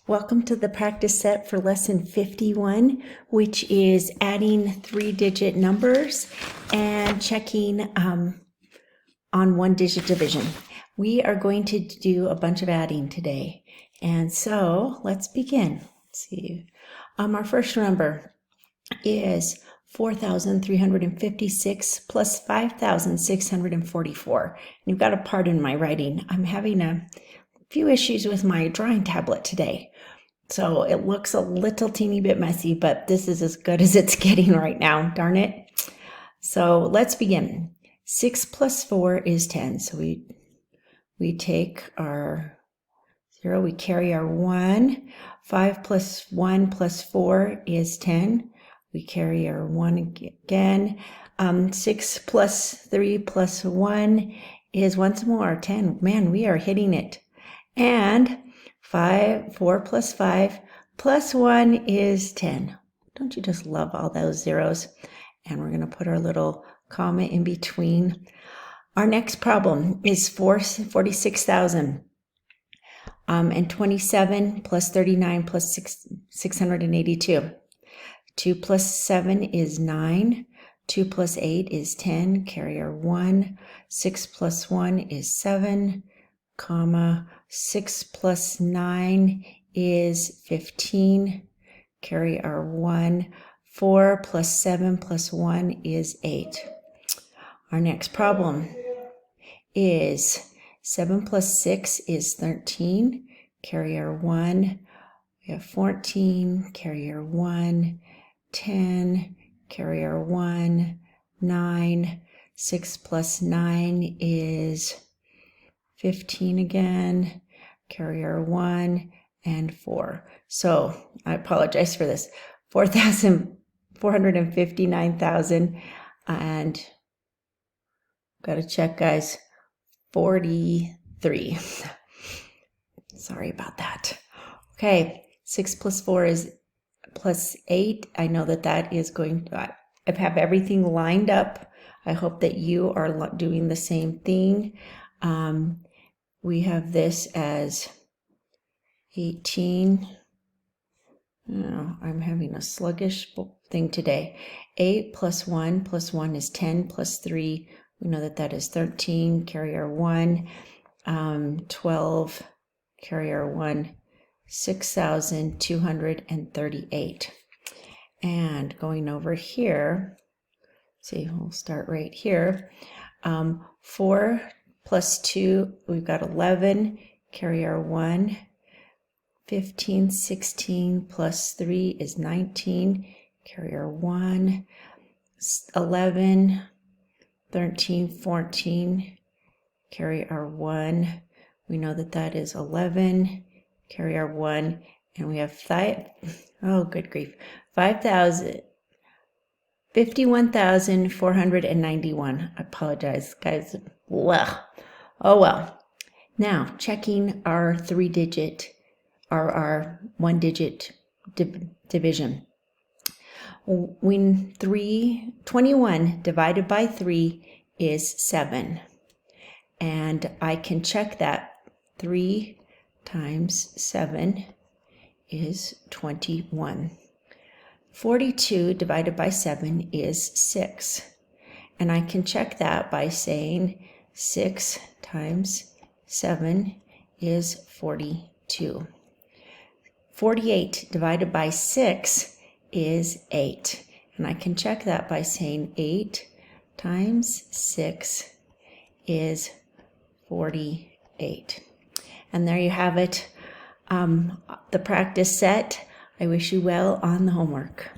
Welcome to the practice set for lesson 51, which is adding three-digit numbers and checking on one-digit division. We are going to do a bunch of adding today. And so let's begin. Let's see. Our first number is 4,356 plus 5,644. You've got to pardon my writing. I'm having a few issues with my drawing tablet today. So it looks a little teeny bit messy, but this is as good as it's getting right now, darn it. So let's begin. 6 plus 4 is 10. So we take our 0, we carry our 1. 5 plus 1 plus 4 is 10. We carry our 1 again. 6 plus 3 plus 1 is once more 10. Man, we are hitting it. And 4 plus 5 plus 1 is 10. Don't you just love all those zeros? And we're going to put our little comma in between. Our next problem is 46,000. And 27 plus 39 plus 682. 2 plus 7 is 9. 2 plus 8 is 10. Carry our 1. 6 plus 1 is 7. Comma, 6 plus 9 is 15. Carry our 1. 4 plus 7 plus 1 is 8. Our next problem is 7 plus 6 is 13. Carry our 1. We have 14. Carry our 1. 10. Carry our 1. 9. 6 plus 9 is 15 again, carry our 1, and 4. So I apologize for this. 459,000, and got to check, guys, 43. Sorry about that. Okay, 6 plus 4 is plus 8. I know that is going to, I have everything lined up. I hope that you are doing the same thing. We have this as 18. Oh, I'm having a sluggish thing today. 8 plus 1 is 10 plus 3. We know that is 13. Carry our 1. 12. Carry our 1. 6,238. And going over here, see, we'll start right here. 4 plus 2, we've got 11, carry our 1. 15, 16 plus 3 is 19, carry our 1. 11, 13, 14, carry our 1. We know that is 11, carry our 1, and we have 5, oh good grief, 51,491. I apologize, guys. Well, oh well. Now, checking our our one-digit division. When 21 divided by 3 is 7. And I can check that. 3 times 7 is 21. 42 divided by 7 is 6. And I can check that by saying 6 times 7 is 42. 48 divided by 6 is 8. And I can check that by saying 8 times 6 is 48. And there you have it, the practice set. I wish you well on the homework.